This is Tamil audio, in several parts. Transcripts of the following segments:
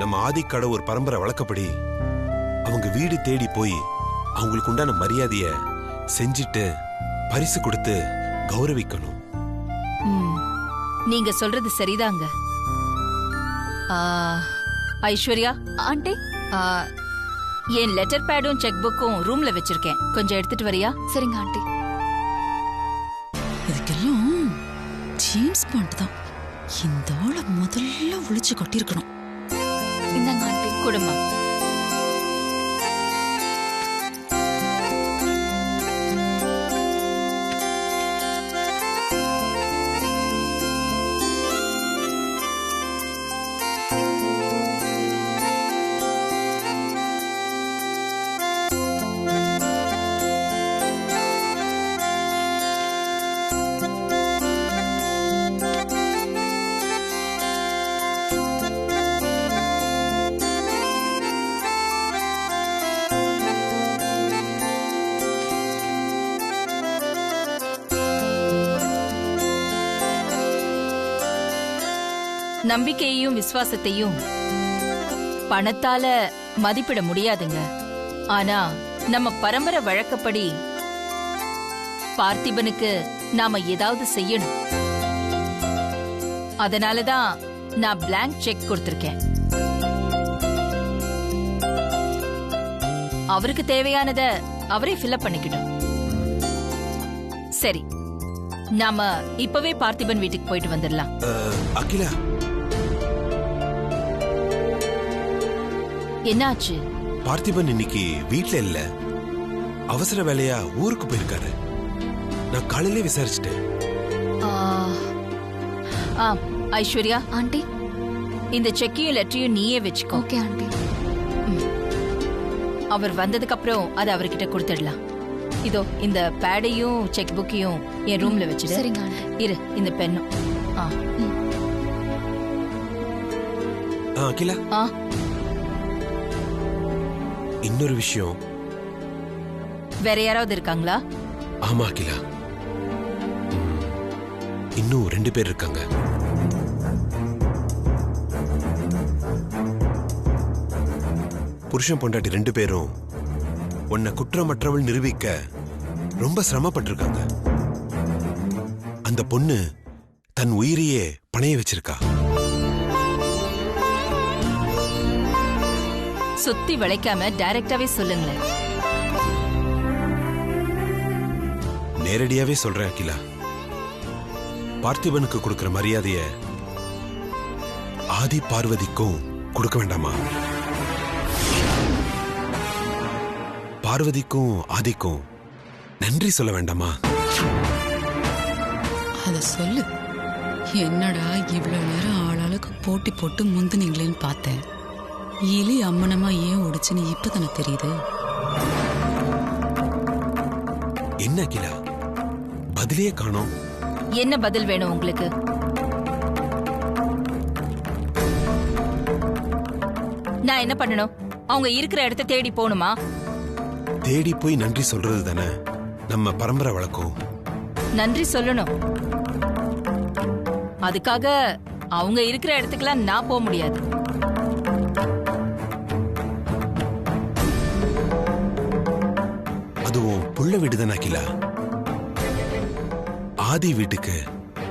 நம்ம ஆதிக்கடை ஒரு பரம்பரை வழக்கப்படி அவங்க வீடு தேடி போய் அவங்களுக்கு உண்டான மரியாதைய செஞ்சிட்டு பரிசு கொடுத்து கௌரவிக்கணும். நீங்க சொல்றது சரிதாங்க. ஐஸ்வர்யா ஆண்டி, என் லெட்டர் பேடும் செக் புக்கும் ரூம்ல வச்சிருக்கேன், கொஞ்சம் எடுத்துட்டு வரியா? சரிங்க ஆண்டி. இதுக்கெல்லாம் ஜேம்ஸ் பாண்ட் தான் இந்த ஆளை முதல்ல ஒளிச்சு கட்டியிருக்கணும். இந்தாங்க ஆண்டி. குடும்பம் நம்பிக்கையையும் விசுவாசத்தையும் பணத்தால மதிப்பிட முடியாதுங்க. ஆனா நம்ம பரம்பரை வழக்கப்படி பார்த்திபனுக்கு நாம ஏதாவது செய்யணும். அதனாலதான் நான் பிளாங்க் செக் கொடுத்திருக்கேன். அவருக்கு தேவையானத அவரே ஃபில்அப் பண்ணிக்கிட்டோம். சரி, நாம இப்பவே பார்த்திபன் வீட்டுக்கு போயிட்டு வந்துடலாம். அகிலா, என்னாச்சு? பார்த்திபன் இன்னைக்கு வீட்ல இல்ல, அவசர வேலையா ஊருக்கு போயிருக்காரு. நான் காலையிலே விசாரிச்சுட்டேன். ஐஸ்வர்யா ஆண்டி, இந்த செக்கையும் லெட்டரையும் நீயே வச்சுக்கோ. Okay aunty. அவர் வந்ததுக்கு அப்புறம் அதை அவர்கிட்ட கொடுத்துடலாம். இதோ இந்த பேடையும் செக் புக்கையும் என் ரூம்ல வச்சுடு. சரிங்க ஆண்டி. இரு, இந்த பெண்ணும். அகிலா, இன்னொரு விஷயம். வேற யாராவது இருக்காங்களா? ஆமா அகிலா, இன்னும் 2 பேர் இருக்காங்க. புருஷன் பொண்டாட்டி 2 பேரும் உன்னை குற்றமற்றவள் நிரூபிக்க ரொம்ப சிரமப்பட்டிருக்காங்க. அந்த பொண்ணு தன் உயிரையே பணைய வச்சிருக்கா. சுத்தி வளைக்காம டைரக்டாவே சொல்லுங்களேன். நேரடியாவே சொல்றேன் அகிலா. பார்த்திபனுக்கு கொடுக்கிற மரியாதைய ஆதி பார்வதிக்கும் கொடுக்க வேண்டாமா? பார்வதிக்கும் ஆதிக்கும் நன்றி சொல்ல வேண்டாமா? அத சொல்லு. என்னடா இவ்வளவு நேரம் ஆளாளுக்கு போட்டி போட்டு முந்துனீங்களேன்னு பார்த்தேன். எலி அம்மனமா ஏன் ஓடுச்சுன்னு இப்பதானே தெரியுது. என்ன அகிலா, பதிலே காணோம். என்ன பதில் வேணும் உங்களுக்கு? நான் என்ன பண்ணணும்? அவங்க இருக்கிற இடத்தை தேடி போகணுமா? தேடி போய் நன்றி சொல்றது தானே நம்ம பரம்பரை வழக்கம். நன்றி சொல்லணும். அதுக்காக அவங்க இருக்கிற இடத்துக்குலாம் நான் போக முடியாது. அதுவும் புள்ள வீடுதானே அகிலா. ஆதி வீட்டுக்கு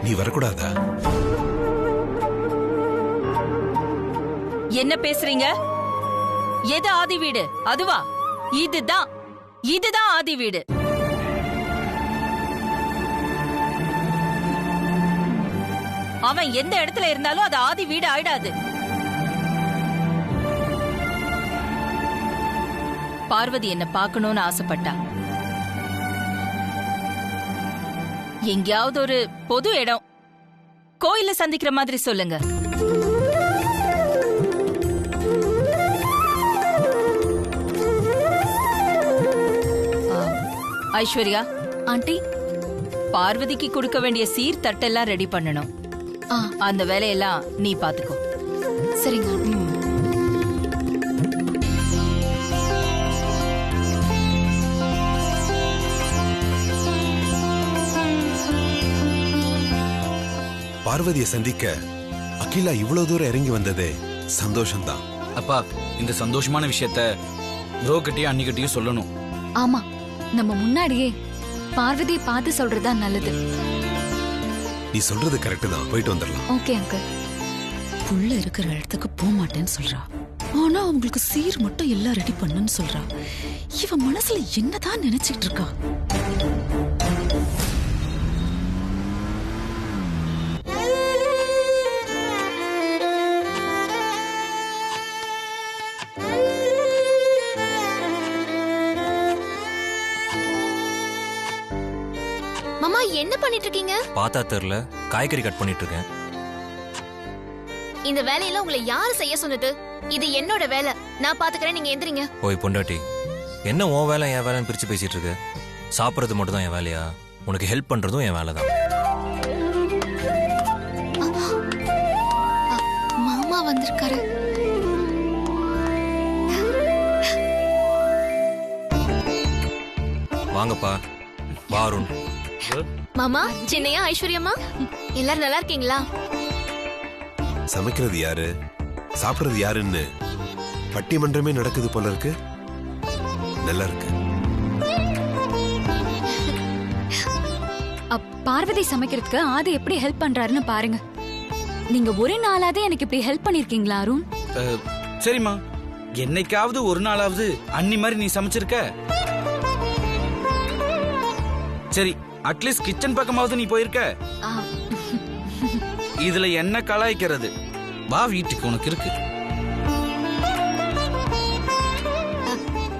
நீ வரக்கூடாதா? என்ன பேசுறீங்க? எது ஆதி வீடு? அதுவா? இதுதான் ஆதி வீடு. அவன் எந்த இடத்துல இருந்தாலும் அது ஆதி வீடு ஆயிடாது. பார்வதி என்ன பார்க்கணும்னு ஆசைப்பட்டா. எங்கேயாவது ஒரு பொது இடம், கோயில சந்திக்கிற மாதிரி சொல்லுங்க. ஐஸ்வர்யா ஆண்டி, பார்வதிக்கு கொடுக்க வேண்டிய சீர் தட்டெல்லாம் ரெடி பண்ணணும். அந்த வேலையெல்லாம் நீ பாத்துக்கோ. சரிங்க ஆண்டி. பார்வதியை சந்திக்க அகிலா இவ்வளவு தூரம் இறங்கி வந்ததே சந்தோஷம்தான். அப்பா இந்த சந்தோஷமான விஷயத்த ப்ரோ கிட்டயும் அன்னிக்கிட்டையும் சொல்லணும். ஆமா, நம்ம முன்னாடியே பார்வதியை பார்த்து சொல்றதா நல்லது. நீ சொல்றது கரெக்ட் தான், போயிட்டு வந்துடலாம். Okay uncle. புள்ள இருக்கிற இடத்துக்கு போக மாட்டேன்னு சொல்றா. ஆனா அவங்களுக்கு சீர் மட்டும் எல்லாம் ரெடி பண்ணுன்னு சொல்றா. இவ மனசுல என்னதான் நினைச்சிட்டு இருக்கா? மாமா என்ன பண்ணிட்டு இருக்கீங்க? பார்த்தா தெரியல, காய்கறி கட் பண்ணிட்டு இருக்கேன். இந்த வேலையெல்லாம் உங்களை யாரு செய்ய சொன்னது? இது என்னோட வேலை, நான் பாத்துக்கிறேன், நீங்க எந்திரிங்க. ஓய் பொண்டாட்டி, என்ன உன் வேலை என் வேலைன்னு பிரிச்சு பேசிட்டு இருக்கு? சாப்பிட்றது மட்டும் தான் என் வேலையா? உனக்கு ஹெல்ப் பண்றதும் என் வேலை தான். மாமா வந்திருக்காரு. வாங்கப்பா, வா அருண். மாமா, சின்னையா, ஐஸ்வர்யம்மா, எல்லாரும் நல்லா இருக்கீங்களா? சமைக்கிறது யாரு, சாப்பிடுறது யாருன்னு பட்டிமன்றமே நடக்குது போல இருக்கு. நல்லா இருக்கு. பார்வதி சமைக்கிறதுக்கு ஆதி எப்படி ஹெல்ப் பண்றாருன்னு பாருங்க. நீங்க ஒரு நாளாவது எனக்கு இப்படி ஹெல்ப் பண்ணிருக்கீங்களா அருண்? சரிம்மா, என்னைக்காவது ஒரு நாளாவது அன்னி மாதிரி நீ சமைச்சிருக்க? சரி, அட்லீஸ்ட் கிச்சன் பக்கமாவது நீ போயிருக்க. இதுல என்ன கலாய்க்கிறது? வா, வீட்டுக்கு உனக்கு இருக்கு.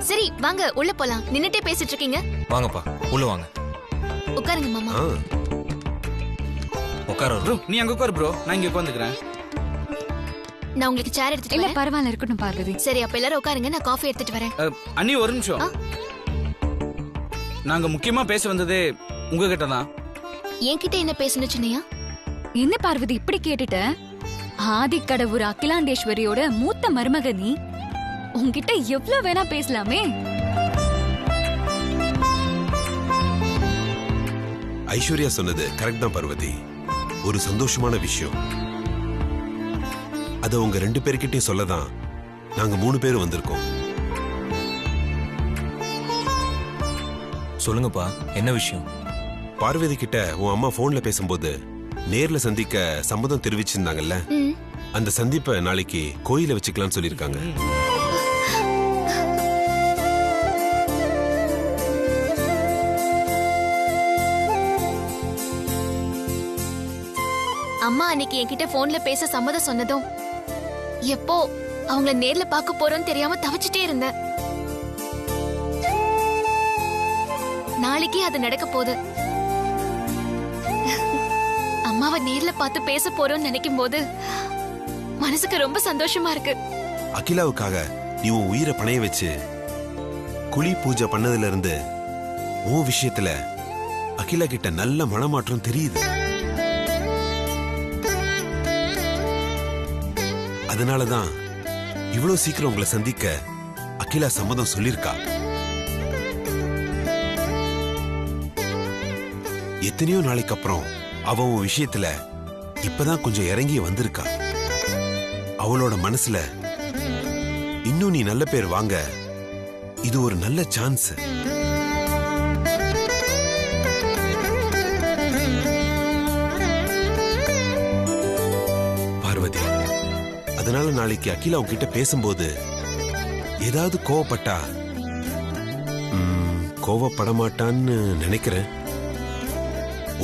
சரி வாங்க உள்ள போலாம். நின்னுட்டே பேசிட்டு இருக்கீங்க. வாங்கப்பா, உள்ள வாங்க. உட்காருங்க மாமா. உட்காரு ப்ரோ, நீ அங்க உட்காரு ப்ரோ, நான் இங்க உட்காந்துக்கிறேன். நான் உங்களுக்கு சேர் எடுத்துட்டு இல்ல வரேன். பரவாயில்ல, இருக்கட்டும் பார்வதி. சரி, அப்ப எல்லாரும் உட்காருங்க, நான் காஃபி எடுத்துட்டு வரேன். அண்ணி ஒரு நிமிஷம். நாங்க முக்கியமா பேச வந்ததே உங்ககிட்ட தான். என்கிட்ட என்ன பேசணும் சின்னையா? என்ன பார்வதி இப்படி கேட்டுட்ட? ஆதி கடவுர் அகிலாண்டேஸ்வரியோட மூத்த மருமக நீ. உன்கிட்ட எவ்வளவு வேணா பேசலாமே. ஐஸ்வர்யா சொன்னது கரெக்ட் தான் பார்வதி. ஒரு சந்தோஷமான விஷயம். அத உங்க 2 பேர்கிட்டயும் சொல்லதான் நாங்க 3 பேரும் வந்திருக்கோம். சொல்லுங்கப்பா, என்ன விஷயம்? பார்வதி கிட்ட உன் அம்மா போன்ல பேசும்போது நேர்ல சந்திக்க சம்மதம் தெரிவிச்சிருந்தாங்கல்ல, அந்த சந்திப்பை நாளைக்கு கோயில வச்சுக்கலாம்னு சொல்லிருக்காங்க. அம்மா அன்னைக்கு என்கிட்ட போன்ல பேச சம்மதம் சொன்னதும் எப்போ அவங்கள நேர்ல பார்க்க போறோம்னு தெரியாம தவிச்சிட்டே இருந்தேன். நாளைக்கே அது நடக்க போகுது. அம்மாவை நேர்ல பார்த்து பேச போறோம்னு நினைக்கும் போது மனசுக்கு ரொம்ப சந்தோஷமா இருக்கு. அகிலாவுக்காக நீ உன் உயிரை பணைய வச்சு குழி பூஜை பண்ணதுல இருந்து உன் விஷயத்துல அகிலா கிட்ட நல்ல மனமாற்றம் தெரியுது. அதனாலதான் இவ்வளவு சீக்கிரம் உங்களை சந்திக்க அகிலா சம்மதம் சொல்லிருக்கா. எத்தனையோ நாளைக்கு அப்புறம் அவ உன் விஷயத்துல இப்பதான் கொஞ்சம் இறங்கி வந்திருக்கா. அவளோட மனசுல இன்னும் நீ நல்ல பேர் வாங்க இது ஒரு நல்ல சான்ஸ். பார்வதி, அதனால நாளைக்கு அகிலா உன்கிட்ட பேசும்போது ஏதாவது கோவப்பட்டா, கோவப்பட மாட்டான்னு நினைக்கிறேன்.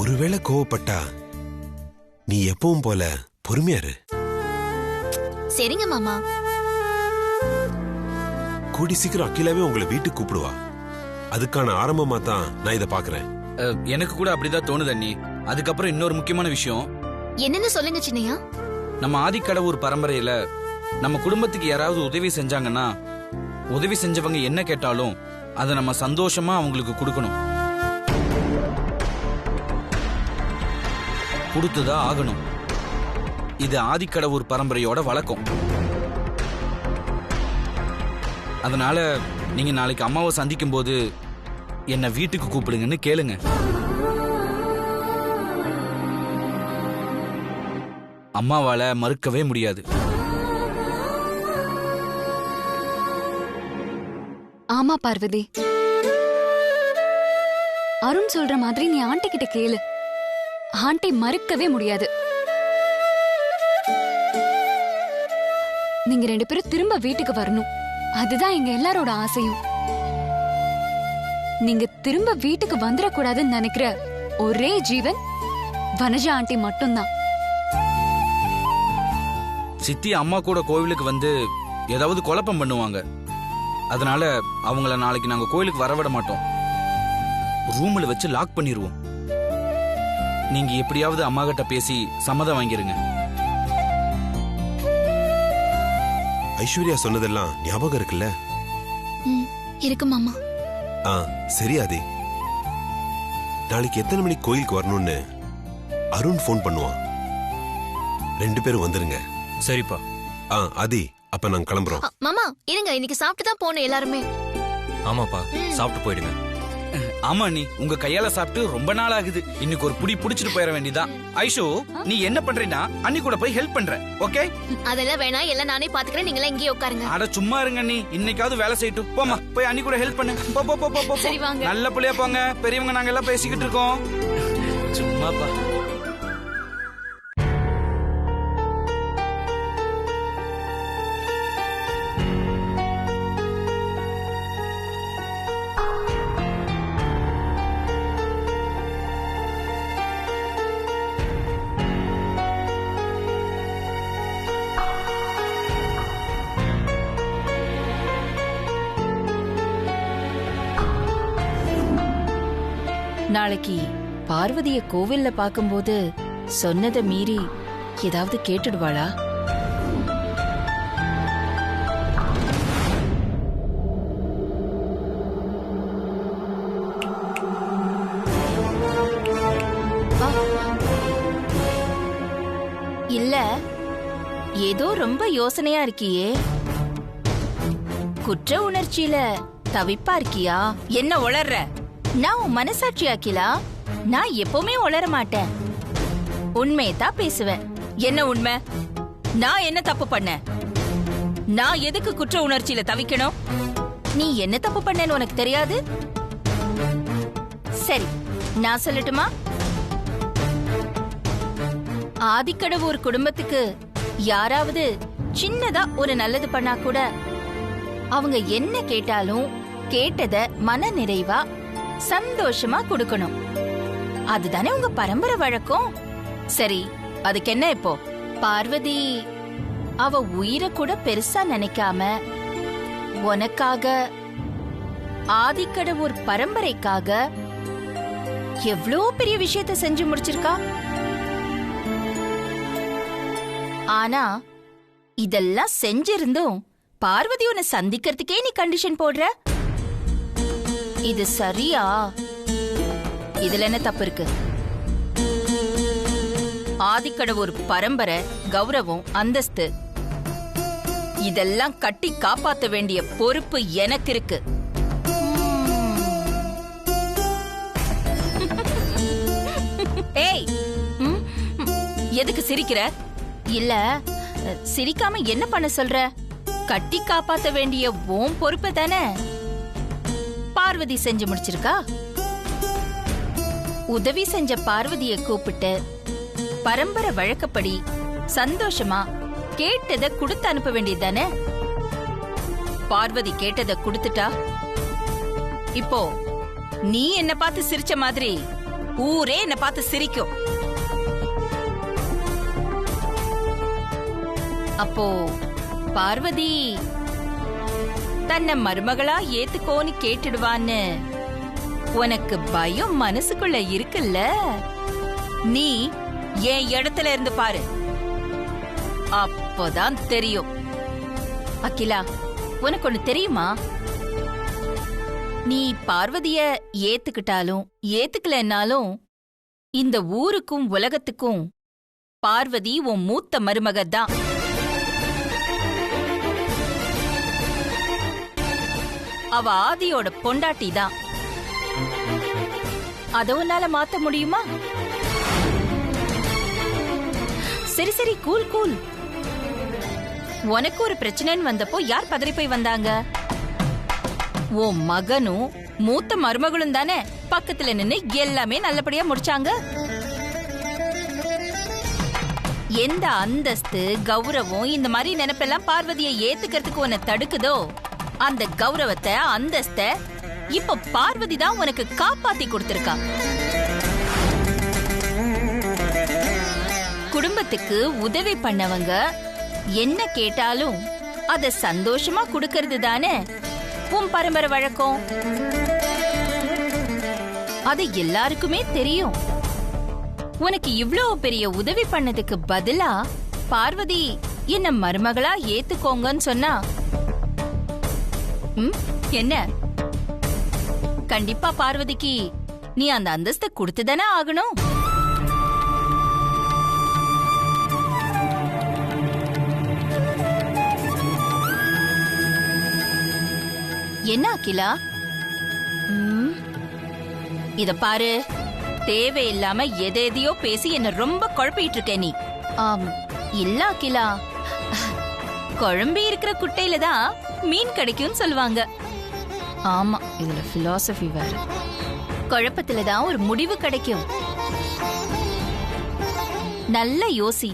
ஒருவேளை கோவப்பட்டா நீ எப்பவும் போல பொறுமையாரு. சரிங்க மாமா. கூடி சீக்கிரம் அகிலாவே உங்களை வீட்டுக்கு கூப்பிடுவா. அதுக்கான ஆரம்பமா தான் நான் இதை பாக்குறேன். எனக்கு கூட அப்படிதான் தோணுது அண்ணி. அதுக்கப்புறம் இன்னொரு முக்கியமான விஷயம். என்னன்னு சொல்லுங்க சின்னையா. நம்ம ஆதிக்கடவுர் பரம்பரையில நம்ம குடும்பத்துக்கு யாராவது உதவி செஞ்சாங்கன்னா உதவி செஞ்சவங்க என்ன கேட்டாலும் அதை நம்ம சந்தோஷமா அவங்களுக்கு கொடுக்கணும். கொடுத்துதான் ஆகணும். இது ஆதிக்கடவுர் பரம்பரையோட வழக்கம். அதனால நீங்க நாளைக்கு அம்மாவை சந்திக்கும் போது என்ன வீட்டுக்கு கூப்பிடுங்கன்னு கேளுங்க. அம்மாவால மறுக்கவே முடியாது. ஆமா பார்வதி, அருண் சொல்ற மாதிரி நீ ஆண்டி கிட்ட கேளு. ஆண்டி மறுக்கவே முடியாது. நீங்க 2 பேரும் திரும்ப வீட்டுக்கு வரணும். அதுதான் எங்க எல்லாரோட ஆசையும். நீங்க திரும்ப வீட்டுக்கு வந்துடக்கூடாதுன்னு நினைக்கிற ஒரே ஜீவன் வனஜா ஆண்டி மட்டும்தான். சித்தி அம்மா கூட கோவிலுக்கு வந்து ஏதாவது குழப்பம் பண்ணுவாங்க. அதனால அவங்கள நாளைக்கு நாங்க கோயிலுக்கு வரவிட மாட்டோம். ரூம்ல வச்சு லாக் பண்ணிடுவோம். நீங்க எப்படியாவது அம்மா கிட்ட பேசி சம்மதம் வாங்கிருங்க. ஐஸ்வர்யா சொன்னதெல்லாம் ஞாபகம் இருக்குல்ல? இருக்கு மாமா. சரி ஆதி, நாளைக்கு எத்தனை மணிக்கு கோயிலுக்கு வரணும்னு அருண் ஃபோன் பண்ணுவான். 2 பேரும் வந்துருங்க. சரிப்பா. ஆதி, அப்ப நாங்க கிளம்புறோம். மாமா இருங்க, இன்னைக்கு சாப்பிட்டு தான் போனோம் எல்லாருமே. ஆமாப்பா, சாப்பிட்டு போயிடுங்க. ஆமா, நீ உங்க கையால சாப்பிட்டு ரொம்ப நாள் ஆகுது. இன்னைக்கு ஒரு புடி புடிச்சிட்டு போயிட வேண்டியதான். ஐஷு, நீ என்ன பண்றீன்னா அண்ணி கூட போய் ஹெல்ப் பண்ற. ஓகே? அதெல்லாம் வேணா, எல்லாம் நானே பாத்துக்கிறேன். நீங்க எல்லாம் இங்கேயே உட்காருங்க. அட சும்மா இருங்க நீ. இன்னைக்காவது வேலை செய்யட்டும். போமா, போய் அண்ணி கூட ஹெல்ப் பண்ணு. போ போ போ போ போ. சரி வாங்க. நல்ல புள்ளையா போங்க. பெரியவங்க நாங்க எல்லாம் பேசிக்கிட்டு இருக்கோம். சும்மாப்பா. நாளைக்கு பார்வதிய கோவில்ல பாக்கும்போது சொன்னதை மீறி ஏதாவது கேட்டுடுவாளா? இல்ல, ஏதோ ரொம்ப யோசனையா இருக்கியே. குற்ற உணர்ச்சியில தவிப்பா இருக்கியா? என்ன உளர்ற? நான் உன் மனசாட்சி அகிலா. நான் எப்பவுமே உளர மாட்டேன். உண்மையத்தான் பேசுவேன். என்ன உண்மை? நான் என்ன தப்பு பண்ண? நான் எதுக்கு குற்ற உணர்ச்சியில தவிக்கணும்? நீ என்ன தப்பு பண்ணேன்னு உனக்கு தெரியாது? சரி, நான் சொல்லட்டுமா? ஆதிக்கடவுர் குடும்பத்துக்கு யாராவது சின்னதா ஒரு நல்லது பண்ணா கூட அவங்க என்ன கேட்டாலும் கேட்டத மன நிறைவா சந்தோஷமா கொடுக்கணும். அதுதானே உங்க பரம்பரை வழக்கம். சரி, அதுக்கு என்ன இப்போ? பார்வதி அவ உயிரை கூட பெருசா நினைக்காம உனக்காக, ஆதிக்கடவுர் பரம்பரைக்காக எவ்வளோ பெரிய விஷயத்தை செஞ்சு முடிச்சிருக்கா. ஆனா இதெல்லாம் செஞ்சிருந்தும் பார்வதி உன்னை சந்திக்கிறதுக்கே நீ கண்டிஷன் போடுற. இது சரியா? இதுல என்ன தப்பு இருக்கு? ஆதிக்கடவுர் பரம்பரை, கௌரவம், அந்தஸ்து இதெல்லாம் கட்டி காப்பாத்த வேண்டிய பொறுப்பு எனக்கு இருக்கு. ஏய், எதுக்கு சிரிக்கிற? இல்ல, சிரிக்காம என்ன பண்ண சொல்ற? கட்டி காப்பாத்த வேண்டிய உன் பொறுப்பு தானே பார்வதி செஞ்சு முடிச்சிருக்கா. உதவி செஞ்ச பார்வதியை கூப்பிட்டு பரம்பரை வழக்கப்படி சந்தோஷமா கேட்டதை கொடுத்து அனுப்ப வேண்டியதானே. பார்வதி கேட்டதை கொடுத்துட்டா. இப்போ நீ என்ன பார்த்து சிரிச்ச மாதிரி ஊரே என்ன பார்த்து சிரிக்கும். அப்போ பார்வதி தன்னை மருமகளா ஏத்துக்கோன்னு கேட்டுடுவான்னு உனக்கு பயம் மனசுக்குள்ள இருக்குல்ல? நீ என் இடத்துல இருந்து பாரு, அப்போதான் தெரியும். அகிலா, உனக்கு ஒண்ணு தெரியுமா? நீ பார்வதிய ஏத்துக்கிட்டாலும் ஏத்துக்கலன்னாலும் இந்த ஊருக்கும் உலகத்துக்கும் பார்வதி உன் மூத்த மருமகதான். அவ ஆதியோட பொண்டாட்டி தான். அத உன்னால மாத்த முடியுமா? சரி சரி, கூல் கூல். உனக்கு ஒரு பிரச்சனைன்னு வந்தப்போ யார் பதறி போய் வந்தாங்க? உன் மகனும் மூத்த மருமகளும் தானே பக்கத்துல நின்னு எல்லாமே நல்லபடியா முடிச்சாங்க. எந்த அந்தஸ்து கௌரவம் இந்த மாதிரி நினைப்பெல்லாம் பார்வதியை ஏத்துக்கிறதுக்கு உன்னை தடுக்குதோ அந்த கௌரவத்தை அந்தஸ்த இப்ப பார்வதி தான் உனக்கு காப்பாத்தி கொடுத்திருக்கா. குடும்பத்துக்கு உதவி பண்ணவங்க என்ன கேட்டாலும் அத சந்தோஷமா கொடுக்கறது தானே உன் பரம்பரை வழக்கம். அது எல்லாருக்குமே தெரியும். உனக்கு இவ்ளோ பெரிய உதவி பண்ணதுக்கு பதிலா பார்வதி என்ன மருமகளா ஏத்துக்கோங்கன்னு சொன்னா என்ன? கண்டிப்பா பார்வதிக்கு நீ அந்த அந்தஸ்தை கொடுத்துதானே ஆகணும். என்ன அகிலா? இத பாரு, தேவையில்லாம எதையோ பேசி என்ன ரொம்ப குழப்பிட்டு இருக்க நீ. இல்ல அகிலா, குழம்பி இருக்கிற குட்டையில தான் மீன் கிடைக்கும்னு சொல்லுவாங்க. ஆமா, இதுல பிலாசபி வேற. குழப்பத்துல தான் ஒரு முடிவு கிடைக்கும். நல்ல யோசி,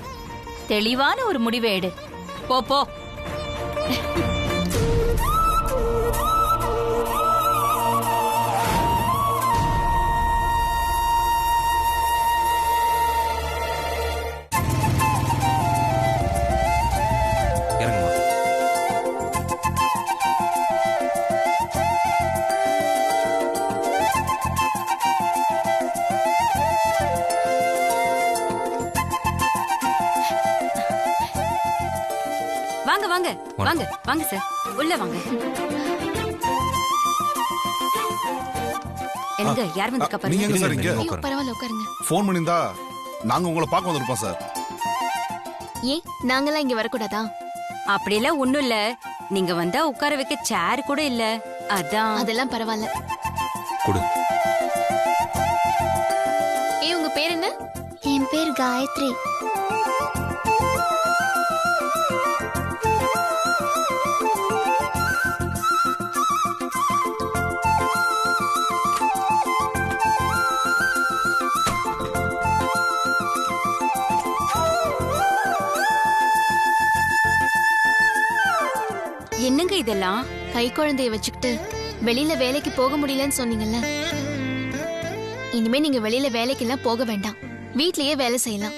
தெளிவான ஒரு முடிவை எடு. போ போ. வாங்க வாங்க வாங்க வாங்க சார், உள்ள வாங்க. எங்க யார் வந்திருக்கா பாருங்க. நீங்க எங்க சார் இங்க? ஐயோ, பரவாயில்ல உட்காருங்க. ஃபோன் பண்ணிருந்தா நாங்க உங்களை பார்க்க வந்திருப்போம் சார். ஏன் நாங்கெல்லாம் இங்க வரக்கூடாதா? அப்படியெல்லாம் ஒண்ணும் இல்ல, நீங்க வந்தா உட்கார வைக்க சேர் கூட இல்ல, அதான். அதெல்லாம் பரவாயில்ல. கொடு. ஏன் உங்க பேர் என்ன? என் பேர் காயத்ரி. என்னங்க இதெல்லாம்? கை குழந்தைய வச்சுக்கிட்டு வெளியில வேலைக்கு போக முடியலன்னு சொன்னீங்கல்ல, இனிமே நீங்க வெளியில வேலைக்கெல்லாம் போக வேண்டாம், வீட்லயே வேலை செய்யலாம்.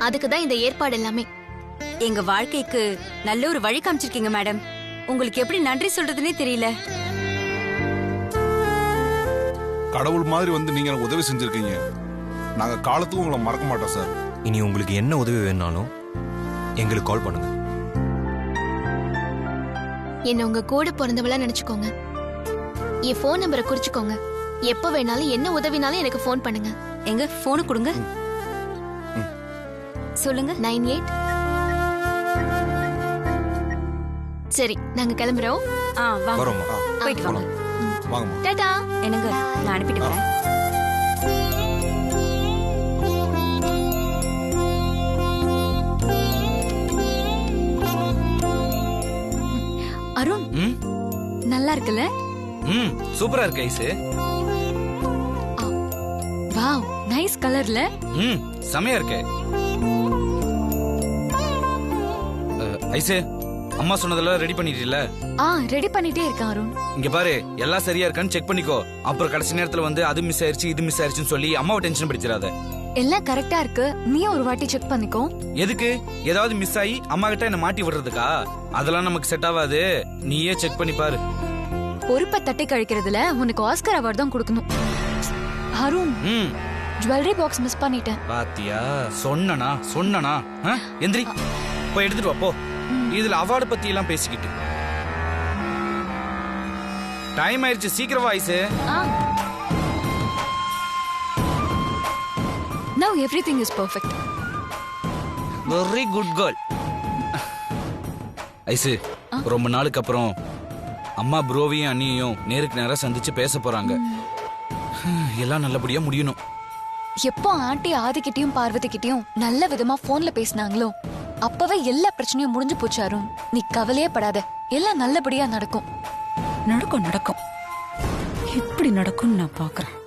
அதுக்கு தான் இந்த ஏற்பாடு எல்லாமே. எங்க வாழ்க்கைக்கு நல்ல ஒரு வழி காமிச்சிருக்கீங்க மேடம். உங்களுக்கு எப்படி நன்றி சொல்றதுன்னே தெரியல. கடவுள் மாதிரி வந்து நீங்க எனக்கு உதவி செஞ்சிருக்கீங்க. நாங்க காலத்துக்கும் உங்களை மறக்க மாட்டோம் சார். இனி உங்களுக்கு என்ன உதவி வேணாலும் எங்களுக்கு கால் பண்ணுங்க. என்ன உங்க கூட பிறந்தவளா நினைச்சுக்கோங்க. என் போன் நம்பரை குறிச்சுக்கோங்க. எப்ப வேணாலும் என்ன உதவினாலும் எனக்கு போன் பண்ணுங்க. எங்க போனு கொடுங்க. சொல்லுங்க. 98. சரி, நாங்க கிளம்புறோம். வாங்க. வரோம்மா. போயிட்டு வாங்க. வாங்கம்மா. டாடா. என்னங்க, நான் அனுப்பிட்டு வரேன். அருண், நல்லா இருக்குல்ல? சூப்பரா இருக்கு ஐசு. வாவ், நைஸ் கலர்ல. செமையா இருக்கு. ஐசு, அம்மா சொன்னதெல்லாம் ரெடி பண்ணிட்டீல்ல? ரெடி பண்ணிட்டே இருக்கேன் அருண். இங்க பாரு, எல்லாம் சரியா இருக்கான்னு செக் பண்ணிக்கோ. அப்புறம் கடைசி நேரத்துல வந்து அது மிஸ் ஆயிருச்சு இது மிஸ் ஆயிருச்சுன்னு சொல்லி அம்மாவை டென்ஷன் படிச்சிடாத. எல்லாம் கரெக்டா இருக்கு, நீயே ஒரு வாட்டி செக் பண்ணிக்கோ. எதுக்கு? ஏதாவது மிஸ் ஆகி அம்மா கிட்ட என்ன மாட்டி விடுறதுக்கா? அதெல்லாம் நமக்கு செட் ஆகாது. நீயே செக் பண்ணி பாரு. பொறுப்பை தட்டி கழிக்கிறதுல உனக்கு ஆஸ்கர் அவார்ட் தான் கொடுக்கணும். அருண், ஜுவல்லரி பாக்ஸ் மிஸ் பண்ணிட்டேன். பாத்தியா? சொன்னனா எந்திரி போய் எடுத்துட்டு வா போ. இதுல அவார்டு பத்தி எல்லாம் பேசிக்கிட்டு டைம் ஆயிடுச்சு, சீக்கிரம் voice. Now everything is perfect. Very good girl. ஐசு, ரொம்ப நாளுக்கு அப்புறம் அம்மா ப்ரோவையும் அண்ணியையும் நேருக்கு நேரா சந்திச்சு பேச போறாங்க. எல்லாம் நல்லபடியா முடியணும். எப்போ ஆண்டி ஆதிக்கிட்டையும் பார்வதி கிட்டயும் நல்ல விதமா போன்ல பேசினாங்களோ அப்பவே எல்லா பிரச்சனையும் முடிஞ்சு போச்சு அருண். நீ கவலையே படாத, எல்லாம் நல்லபடியா நடக்கும். நடக்கும் நடக்கும். எப்படி நடக்கும்னு நான் பார்க்கறேன்.